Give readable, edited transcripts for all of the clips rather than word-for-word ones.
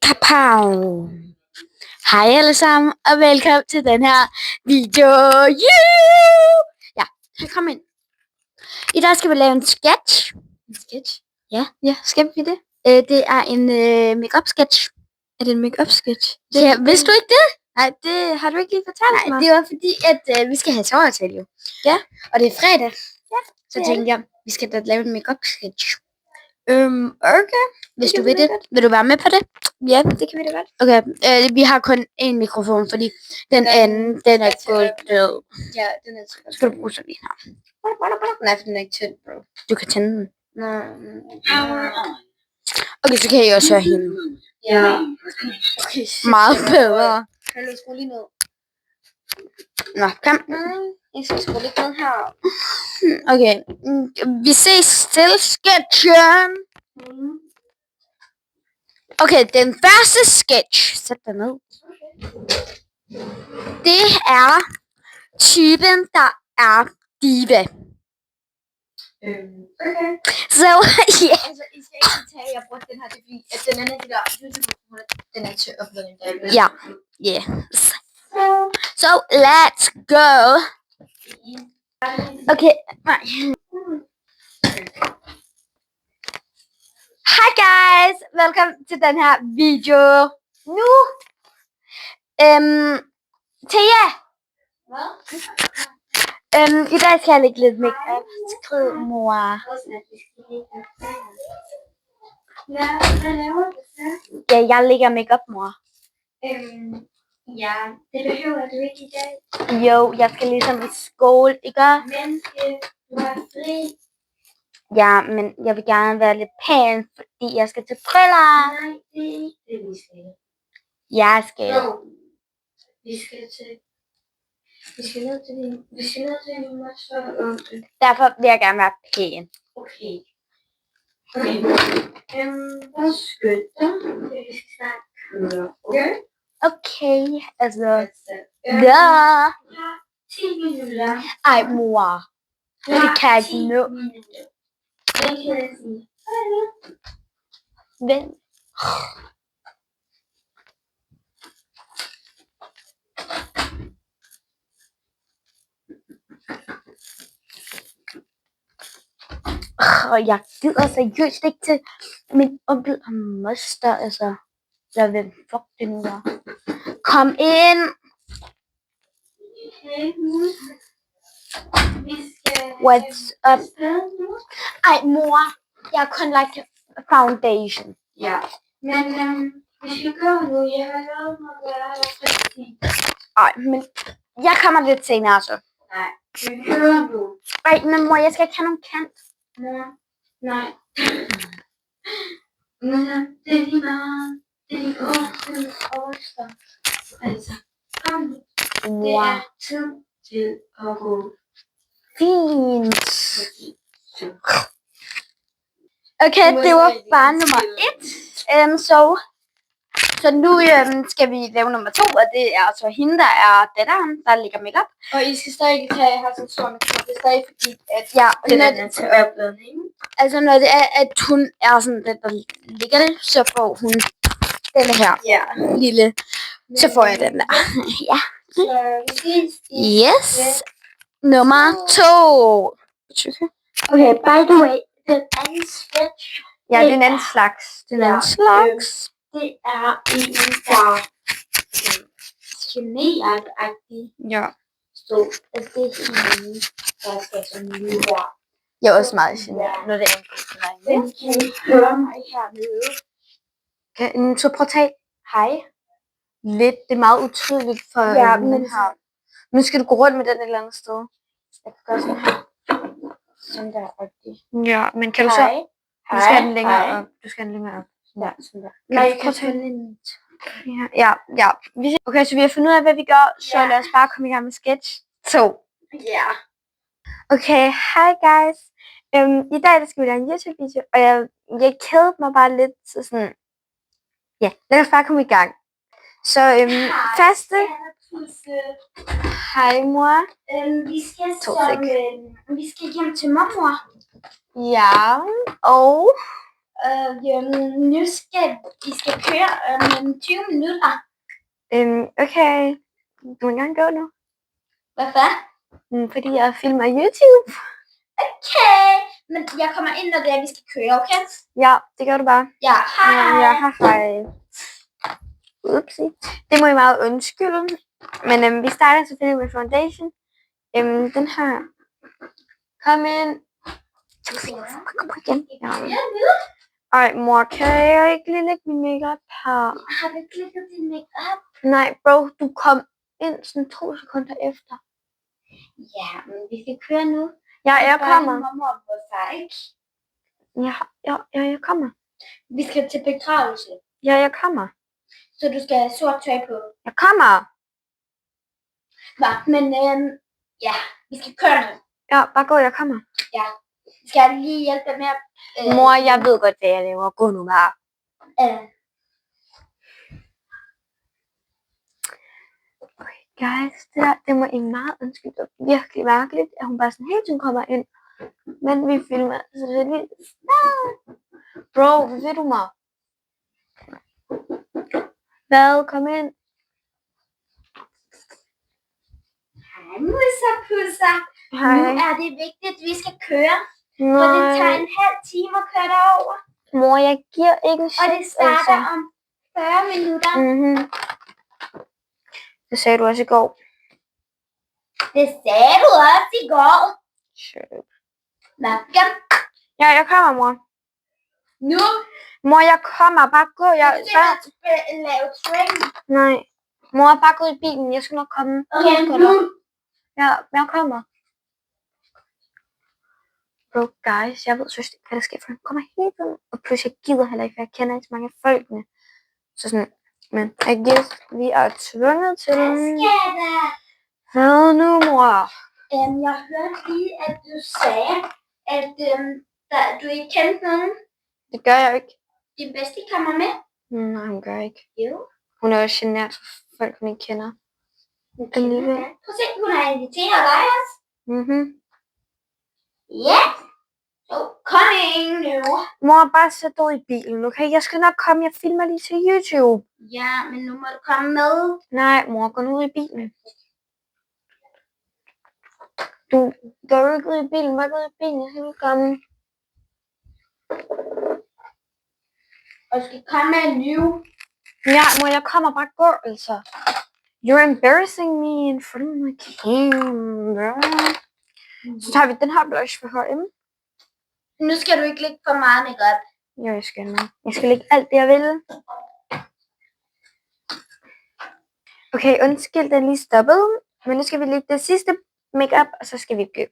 Kapow! Hej alle sammen, og velkommen til den her video. Ja, kom ind. I dag skal vi lave en sketch. En sketch? Ja, skal vi det? det er en make-up sketch. Er det en make-up sketch? Ja, vidste du ikke det? Nej, det har du ikke lige fortalt mig. Nej, det var fordi, at vi skal have sommertale jo. Ja. Og det er fredag. Ja. Så tænkte jeg, vi skal da lave en make-up sketch. Okay. Hvis du vil det. Vil du være med på det? Ja, det kan vi da godt. Okay, vi har kun én mikrofon, fordi den anden, den er gået død. Ja, den er så godt. Skal du bruge sådan en her? Nej, for den er ikke tynd, bro. Du kan tænde den. Nej. Okay, så kan I også høre hende. Ja. Okay, meget bedre. Kan du skrue lige ned? Nå, kom. Jeg skal skrue lidt ned her. Okay, vi ses til sketchen. Okay, den første sketch. Sæt dig ned. Det er typen, der er diva. Okay. Så, ja. Altså, I skal ikke tage, jeg brugte den her, det er fordi, at den anden, det der YouTube, den er til uploading. Ja, yes. So, let's go. Okay, nej. Hi guys, velkommen til den her video. Nu, Thea. Hvad? I dag skal jeg lægge lidt make-up. Skriv, mor. Hvad laver du så? Ja, jeg lægger make-up, mor. Ja, det behøver du ikke i dag. Jo, jeg skal ligesom i skole, ikke? Men du har fri. Ja, men jeg vil gerne være lidt pæn, fordi jeg skal til bryllup. Nej, det er ikke det, vi skal. Jeg skal. Jo, vi skal ned til din moster og onkel. Derfor vil jeg gerne være pæn. Okay. Okay. Hvad skøtter? Vi skal snart køre. Okay? Okay, altså. Ja. Ja. 10 minutter. Ej, mor. Det kan jeg ikke nå. Hvad kan jeg sige? Vent. Jeg gider seriøst ikke til min onkel og moster, altså. Jeg ved, fuck det nu der. Kom ind. Okay. Vi skal... What's up? Ej, mor. Jeg har kun lagt foundation. Ja. Men vi skal gå nu. Jeg har lavet mig at være der præcis. Ej, men jeg kommer lidt senere så. Nej, vi kører nu. Ej, men mor, jeg skal ikke have nogen kant. Mor, nej. Men det er lige meget. Det er lige overstået. Altså, kom nu. Det Mor. er tid til at gå. Fint. Okay, det var bare nummer 1. Så nu skal vi lave nummer 2, og det er altså hende, der er datteren, der lægger makeup. Og I skal stadig ikke have sådan stor makeup. Det er stadig fordi, at Ja, den er til opladning. altså når det er, at hun er sådan den, der ligger det, så får hun denne her lille, så får jeg den der. Ja. Så vi ses i Yes. Nummer 2. Okay, by the way, den anden sketch. Ja, det er en anden slags. Det er en, der generet-agtig. Ja. Så altså, det er hende, der skal sådan lige her. Jeg er også meget generet, når det er en dreng. Men kan I høre mig hernede? Så prøv at tage hej. Lidt. Det er meget utydeligt for men her. Nu skal du gå rundt med den et eller andet sted. Jeg kan gøre sådan her. Sådan der rigtigt. Ja, men kan du så... Du skal have den længere op. Du skal have den længere op. Ja, sådan der. Nej, jeg kan tage den. Ja. Okay, så vi har fundet ud af, hvad vi gør. Så lad os bare komme i gang med sketch 2. Ja. Okay, hi guys. I dag der skal vi lave en YouTube-video, og jeg kedede mig bare lidt, så sådan... Ja, lad os bare komme i gang. Så første... Hej mor. Vi skal hjem til mormor. Ja, og Nu skal køre om 20 minutter. Okay. Du må gerne gå nu. Hvorfor? Fordi jeg filmer YouTube. Okay. Men jeg kommer ind, når det er, vi skal køre, okay? Ja, det gør du bare. Ja, hej. Ja, hej. Upsi. Det må I meget undskylde. Men vi starter selvfølgelig med foundation. Den her. Kom ind. Kom igen. Ja. Ej, mor, kan jeg ikke lige lægge min makeup her? Har du ikke lægget din makeup? Nej, bro, du kom ind sådan 2 sekunder efter. Ja, men vi skal køre nu. Ja, jeg kommer. Mamma og far, ikke? Ja, jeg kommer. Vi skal til begravelse. Ja, jeg kommer. Så du skal have sort tøj på. Jeg kommer. Nå, men ja, vi skal køre nu. Ja, bare gå, jeg kommer. Ja, skal jeg lige hjælpe dig med at... Mor, jeg ved godt, hvad jeg laver. Gå nu bare. Okay, guys, det må I meget undskylde. Det er virkelig mærkeligt, at hun bare sådan hele tiden kommer ind. Men vi filmer, så det er lige... Bro, hvad ved du mig? Hvad? Kom ind. Hej, Musa. Hej. Nu er det vigtigt, at vi skal køre. For det tager en halv time at køre derover. Mor, jeg giver ikke en shit. Og det starter om 40 minutter. Det sagde du også i går. Det sagde du også i går. Shit. Nå, kom. Ja, jeg kommer, mor. Nu. Mor, jeg kommer. Bare gå. Jeg lave træning. Nej. Mor, bare gå i bilen. Jeg skal nok komme. Okay, nu. Ja, jeg kommer. Bro, guys, jeg ved synes ikke, hvad der sker, for han kommer hele tiden. Og pludselig jeg gider heller ikke, for jeg kender ikke så mange af folkene. Så sådan, men I guess, vi er tvunget til... Hvad sker der? Hvad nu, mor? Jeg hørte lige, at du sagde, at du ikke kendte nogen. Det gør jeg ikke. Din bedste kommer med. Nej, hun gør ikke. Jo. Hun er også genert for folk, hun ikke kender. Alligevel. Prøv at se, hun har inviteret dig også. Ja. Så coming nu. Mor, bare sæt dig i bilen, okay? Jeg skal nok komme. Jeg filmer lige til YouTube. Ja, men nu må du komme med. Nej, mor, gå nu ud i bilen. Du går jo ikke ud i bilen. Bare gå ud i bilen. Jeg skal ikke komme. Og skal komme med nu. Ja, mor, jeg kommer. Bare gå, altså. You're embarrassing me in front of my camera. Så tager vi den her blush for H&M. Nu skal du ikke lægge for meget makeup. Jo, jeg skal nok. Jeg skal lægge alt det, jeg vil. Okay, undskyld, den lige stoppede. Men nu skal vi lægge det sidste makeup, og så skal vi gå.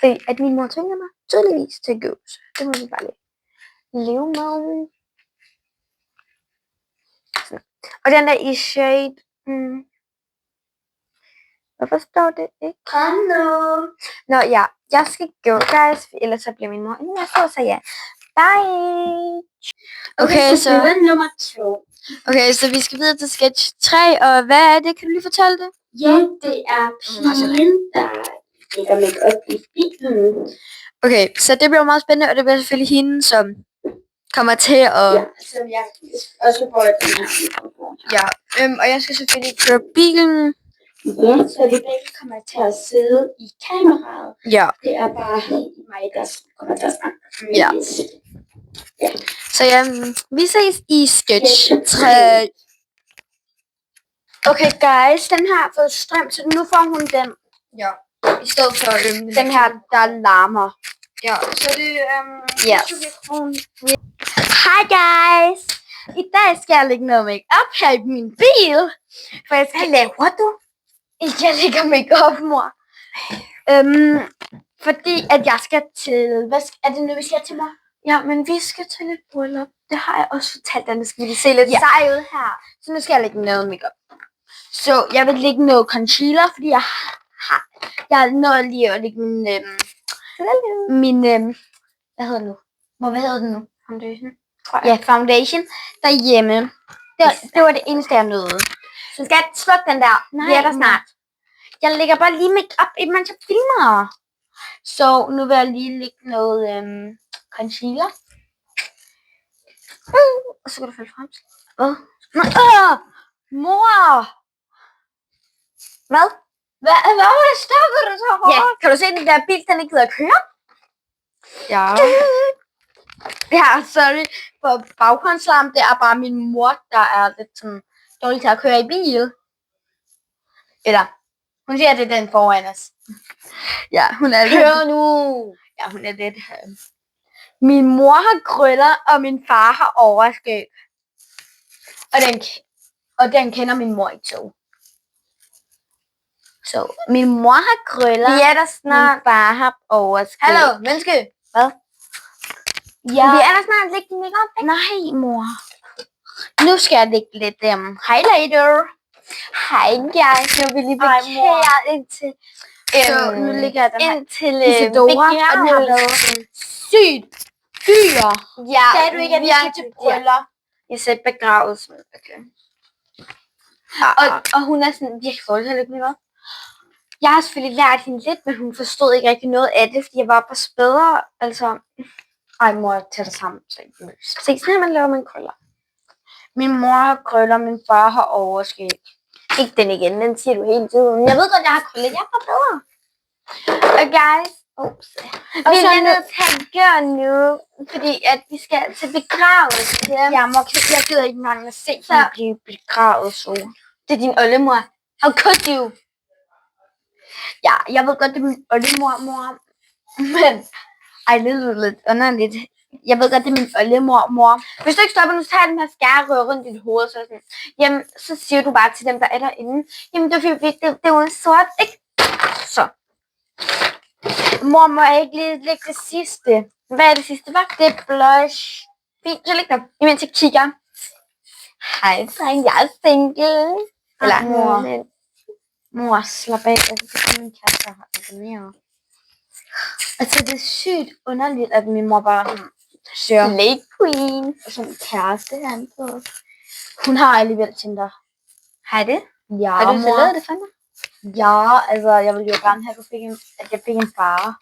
Fordi at min mor tvinger mig tydeligvis til at gå. Så det må vi bare leve med. Sådan. Og den der i shade. Hvorfor står det ikke? Kom nu. Nå ja, jeg skal gå, guys, ellers så bliver min mor endnu mere sur, så ja. Bye! Okay, så vi skal videre til sketch 3, og hvad er det? Kan du lige fortælle det? Ja, det er pigen, der lægger makeup i bilen. Okay, så det bliver meget spændende, og det bliver selvfølgelig hende, som kommer til at... Ja, som jeg også får den her. Ja, og jeg skal selvfølgelig køre bilen. Ja, så vi begge kommer til at sidde i kameraet. Ja. Det er bare mig, der kommer til at snakke. Ja. Så ja, vi ses i sketch 3. Okay, guys, den her har fået strøm, så nu får hun den. Ja. I stedet for den her, der larmer. Ja, så det yes. Hej, guys. I dag skal jeg lægge noget make-up her i min bil. For jeg skal lave, jeg lægger make-up, mor. Fordi at jeg skal til... Hvad er det nu, vi skal til, mor? Ja, men vi skal til et bryllup. Det har jeg også fortalt, at nu skal vi se lidt sej ud her. Så nu skal jeg lægge noget makeup. Så jeg vil lægge noget concealer, fordi jeg er nået lige at lægge min hvad hedder det nu? Hvad hedder det nu? Foundation. Ja, foundation derhjemme. Det var det eneste, jeg nåede. Så skal jeg slukke den der. Nej, det er der snart. Jeg lægger bare lige make-up, mens jeg filmer. Så nu vil jeg lige lægge noget concealer. Og så kan du falde frem. Hvad? Mor! Hvad? Hvad stopper du så hårdt? Ja, kan du se den der bil, den ikke gider at køre? Ja. Ja, sorry. For baggrundslarm, det er bare min mor, der er lidt sådan dårlig til at køre i bil. Eller, hun siger, at det er den foran os. Ja, hun er Hør nu. Ja, hun er lidt... Min mor har krøller, og min far har overskæg. Og den kender min mor ikke så. Så min mor har krøller. Vi er der snart. Min far har overskæg. Hallo, menneske. Hvad? Ja. Vi er der snart lægge din make-up, ikke? Nej, mor. Nu skal jeg lægge lidt highlighter. Hej, guys. Nu vil jeg beklage indtil... Så nu ligger jeg den her. Indtil Isadora, og den har været sygt dyr. Ja, Sagde du ikke, at vi skal til bryllup? Jeg sagde begravelsen. Okay. Og hun er sådan virkelig forholdshallig med. Jeg har selvfølgelig lært hende lidt, men hun forstod ikke rigtig noget af det, fordi jeg var på spædre. Altså, ej mor, tag dig sammen. Se, sådan her man laver man krøller. Min mor har krøller, min far har overskæg. Ikke den igen, den siger du hele tiden. Jeg ved godt, jeg har krøller. Jeg er bare bedre. Og guys, vi er nødt til at gøre nu, fordi at vi skal til begravelse. Ja, mor, jeg gider ikke engang at se hende blive begravet så. Det er din oldemor. How could you? Ja, jeg ved godt, det er min oldemor, mor. Men, ej, det er lidt underligt. Jeg ved godt, det er min oldemor, mor. Hvis du ikke stopper nu, så tager jeg den her skærerøre rundt i dit hoved, så sådan. Jamen, så siger du bare til dem, der er derinde. Jamen, det er fordi, det er jo en sort, ikke? Så. Mor, må jeg ikke lige lægge det sidste? Hvad er det sidste? Hvad? Det er blush. Fint, så læg dig, imens jeg kigger. Hej, dreng, jeg er single. Eller, mor. Mor, slap af. Altså, det er min kæreste, der har abonneret. Altså, det er sygt underligt, at min mor bare siger Slay Queen. Og sådan en kæreste, han på. Hun har alligevel Tinder. Har det? Ja, har du så lavet det for mig? Ja, altså, jeg ville jo gerne have, at jeg fik en far.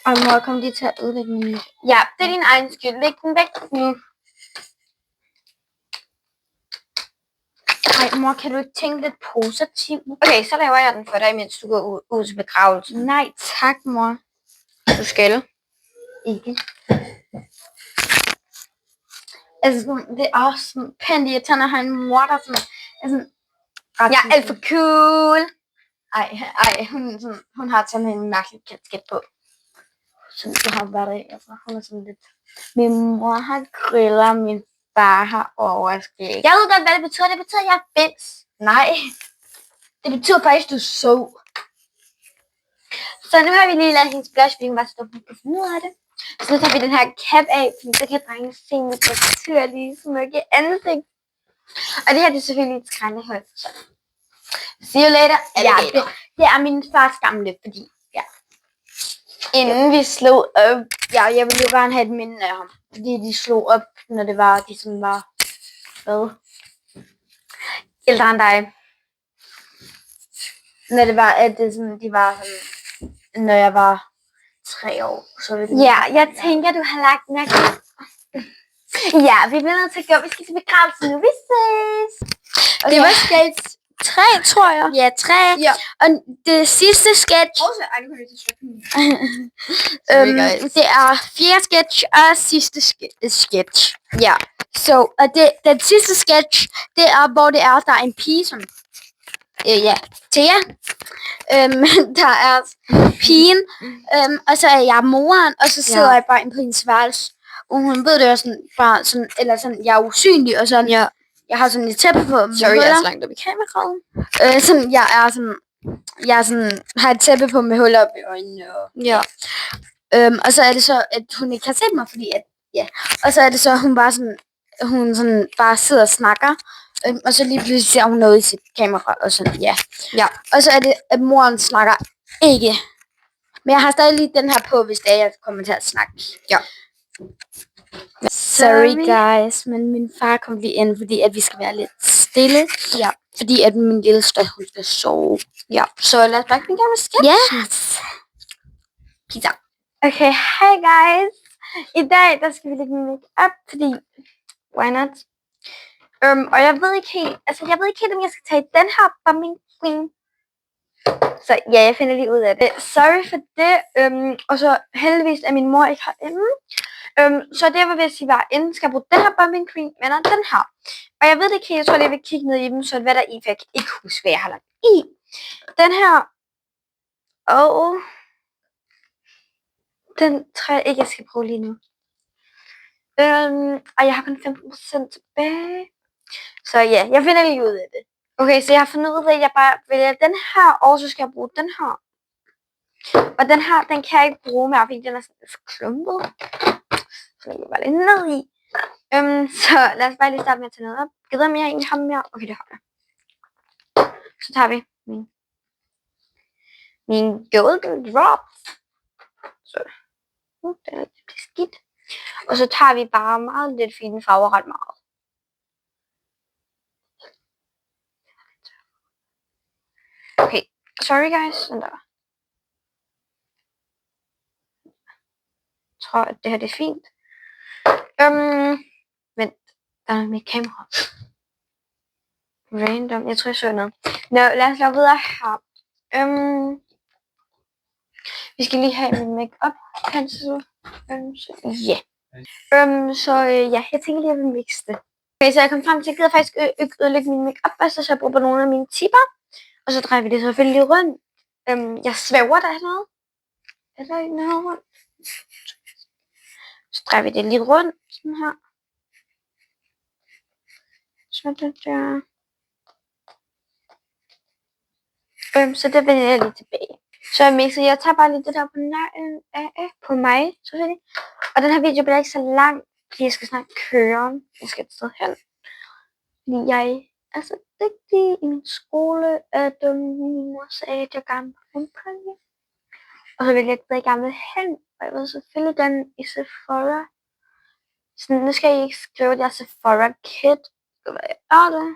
Og mor, kom lige til at ødelægge min... Ja, det er din egen skyld. Læg den væk nu. Ej, mor, kan du ikke tænke lidt positivt? Okay, så laver jeg den for dig, mens du går ud til begravelse. Nej, tak, mor. Du skal. Ikke. Altså, det er også sådan pænt irriterende at have en mor, der sådan... Jeg er alt for cool. Ej, hun har sådan en mærkelig kasket på. Så det har bare det, altså, hun er sådan lidt... Min mor har krøller, min far har overskæg. Jeg ved godt, hvad det betyder. Det betyder, at jeg er bims. Nej. Det betyder faktisk, du så. Så nu har vi lige lavet hendes blush, fordi hun var så dum, hun kan finde ud af det. Så nu tager vi den her cap af, fordi så kan drengen se mit naturlige smukke ansigt. Og det her det er selvfølgelig et skrændehul. Så see you later. Ja, det er min fars gamle, fordi inden vi slog op, jeg ville jo gerne have et minde af ham, fordi de slog op, når det var, de sådan var, hvad? Ældre end dig. Når det var, at det sådan, de var sådan, når jeg var 3 år, så ville det. Ja, jeg tænker, du har lagt mærke. Ja, vi bliver nødt til at gå, vi skal til begravelsen nu, vi ses. Okay. Det var sketch 3, tror jeg. Ja, 3. Ja. Og det sidste sketch. Det er 4. sketch og sidste sketch. Ja. Så og den sidste sketch, det er hvor det er der er en pige som Thea. Der er pigen, og så er jeg moren, og så sidder jeg bare inde på hendes værelse. Og hun ved det jo sådan bare sådan eller sådan jeg er usynlig og sådan. Ja. Jeg har sådan et tæppe på. Sorry, jeg er så langt op i kameraet. Sådan, jeg er sådan, har et tæppe på med huller op i øjnene. Og så er det så, at hun ikke kan se mig, fordi at, og så er det så, hun sådan bare sidder og snakker. Og så lige pludselig ser hun noget i sit kamera, og sådan, Og så er det, at moren snakker ikke. Men jeg har stadig lige den her på, hvis det er, jeg kommer til at snakke. Ja. Sorry guys, men min far kom lige ind, fordi at vi skal være lidt stille. Ja. Fordi at min lille søster, hun skal sove. Ja. Så lad os bare ikke gøre med sketchen. Yes. Pizza. Okay, hi guys. I dag, der skal vi lægge min make-up, fordi why not? Og jeg ved ikke helt, om jeg skal tage den her Bumming Queen. Så ja, jeg finder lige ud af det. Sorry for det. Og så heldigvis, at min mor ikke har enden. Så det, jeg vil sige, var, enten skal jeg bruge den her Bumming Queen, eller den her. Og jeg ved det ikke helt, jeg tror, jeg vil kigge ned i dem, så hvad der er i, for jeg kan ikke huske, hvad jeg har lagt i. Den her. Den tror jeg ikke, jeg skal bruge lige nu. Og jeg har kun 15% tilbage. Så ja, jeg finder lige ud af det. Okay, så jeg har fundet ud af, at jeg bare vælger den her, og så skal jeg bruge den her. Og den her, den kan jeg ikke bruge mere, fordi den er sådan lidt klumpet. Så jeg bare lidt ned i. Så lad os bare lige starte med at tage noget op. Jeg ved, om jeg egentlig har mere. Okay, det har jeg. Så tager vi min golden drops. Så. Den er lidt skidt. Og så tager vi bare meget lidt fine farver ret meget. Okay, sorry guys. Den der. Jeg tror, at det her det er fint. Vent, der er mit kamera. Random, jeg tror jeg så noget. Nå, lad os lade videre her. Vi skal lige have min make-up pencil. Ja. Jeg tænker lige, at jeg vil mixe det. Okay, så jeg kom frem til, at jeg gider faktisk ødelægge min make-up, så jeg bruger nogle af mine tipper. Og så drejer vi det selvfølgelig rundt. Jeg svæver, der er noget. Er der ikke noget rundt? Så drejer vi det lige rundt, sådan her. Så det der. Så det vender jeg lige tilbage. Så jeg tager bare lige det der på neglen af på mig, selvfølgelig. Og den her video bliver ikke så lang, fordi jeg skal snart køre. Jeg skal et sted hen. Fordi jeg er så dygtig i min skole, at min mor sagde, at jeg gerne vil have en præmie. Og så vil jeg ikke gerne vil hen, og jeg vil selvfølgelig gerne i Sephora. Så nu skal jeg ikke skrive, at jeg er Sephora Kid. Hvad er det?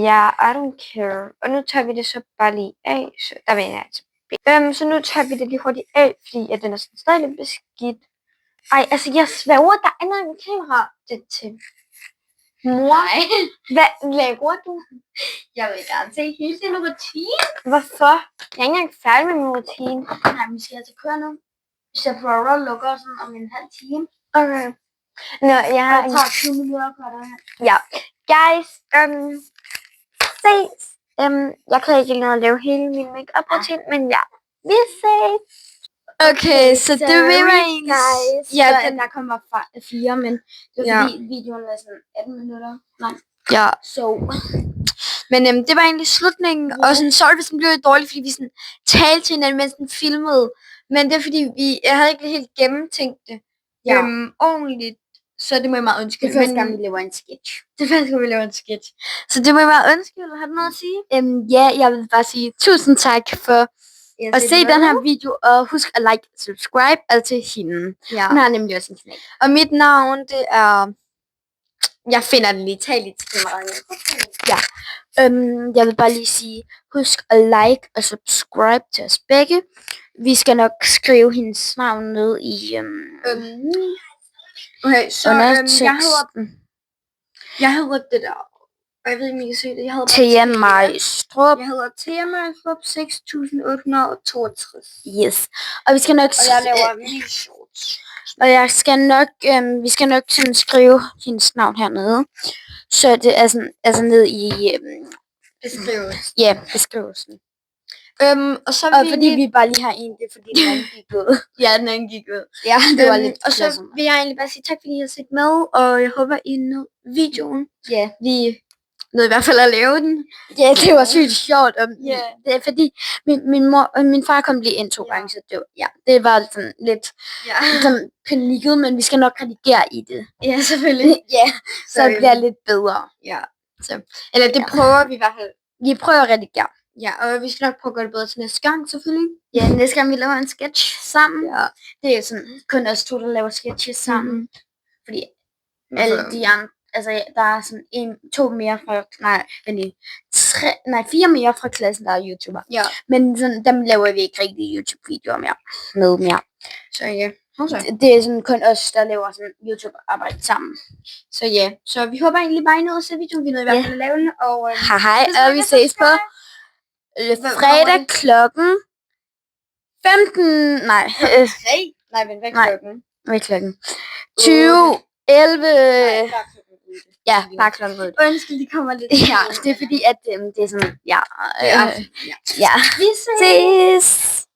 Ja, I don't care. Og nu tager vi det så bare lige af. Så der vender jeg tilbage. Så nu tager vi det lige hurtigt af, fordi at den er sådan stadig lidt beskidt. Ej, altså jeg sværger, der er noget i mit kamera. Det til. Mor, hvad laver du? Jeg vil gerne se hele din rutine. Hvorfor? Jeg er ikke engang færdig med min rutine. Nej, vi skal altså køre nu. Sephora lukker sådan om en halv time. Okay. Nå, jeg har... Det tager 20 minutter på det her. Ja. Guys, ses. Jeg kan ikke nå at lave hele min make-up rutine, men ja. Vi ses. Okay, så det var egentlig... Guys. Ja, der kommer 4, men det var fordi videoen var sådan 18 minutter lang. Ja. Så... Men det var egentlig slutningen, og sådan, sorry hvis den blev lidt dårlig, fordi vi sådan talte til hinanden, mens den filmede. Men det er fordi, jeg havde ikke helt gennemtænkt det ordentligt, så det må jeg meget undskylde. Det er første gang, vi laver en sketch. Så det må jeg meget undskylde. Har du noget at sige? Ja, jeg vil bare sige tusind tak for at se den her video, og husk at like og subscribe til hende. Ja. Hun har nemlig også en kanal. Og mit navn, det er... Jeg finder den lige. Tag lige til kameraet. Ja. Jeg vil bare lige sige, husk at like og subscribe til os begge. Vi skal nok skrive hendes navn ned i Okay, så jeg hedder det der. Og jeg ved ikke, om I kan se det. Jeg hedder Thea Majstrup. Jeg hedder Thea Majstrup 6862. Yes. Og vi skal nok... Og jeg laver mini shorts. Og jeg skal nok, vi skal nok sådan skrive hendes navn hernede. Så det er sådan, altså ned i beskrivelsen. Ja, beskrivelsen. Og så fordi vi bare lige har en, det er fordi den anden gik ud. Ja, den anden gik ud. Ja, det var lidt. Og så vil jeg egentlig bare sige tak, fordi I har set med, og jeg håber, I nød videoen. Ja. Vi nåede i hvert fald at lave den. Ja, det var sygt sjovt. Det er fordi, min far kom lige ind 2 gange, så det var sådan lidt sådan panikket, men vi skal nok redigere i det. Ja, selvfølgelig. Ja, så det bliver lidt bedre. Ja. Så, eller det prøver vi i hvert fald. Vi prøver at redigere. Ja, og vi skal nok prøve at gøre det bedre til næste gang, selvfølgelig. Ja, næste gang vi laver en sketch sammen. Ja. Det er sådan kun os 2, der laver sketches sammen. Fordi alle de andre, altså der er sådan 2 mere fra, 4 mere fra klassen, der er YouTuber. Ja. Men sådan, dem laver vi ikke rigtig YouTube-videoer mere. Så ja. Det er sådan kun os, der laver sådan YouTube-arbejde sammen. Så ja. Så vi håber egentlig bare, I nåede at se videoen. Vi nåede i hvert fald at lave den. Og Hej, og vi ses på fredag klokken 15. Nej. Nej, men hvad er klokken? Hvad er klokken? 20, 11. Ja, bare klokken 8. Undskyld, de kommer lidt Ja, det er fordi, at det er sådan, ja. Ja. Ja. Vi ses!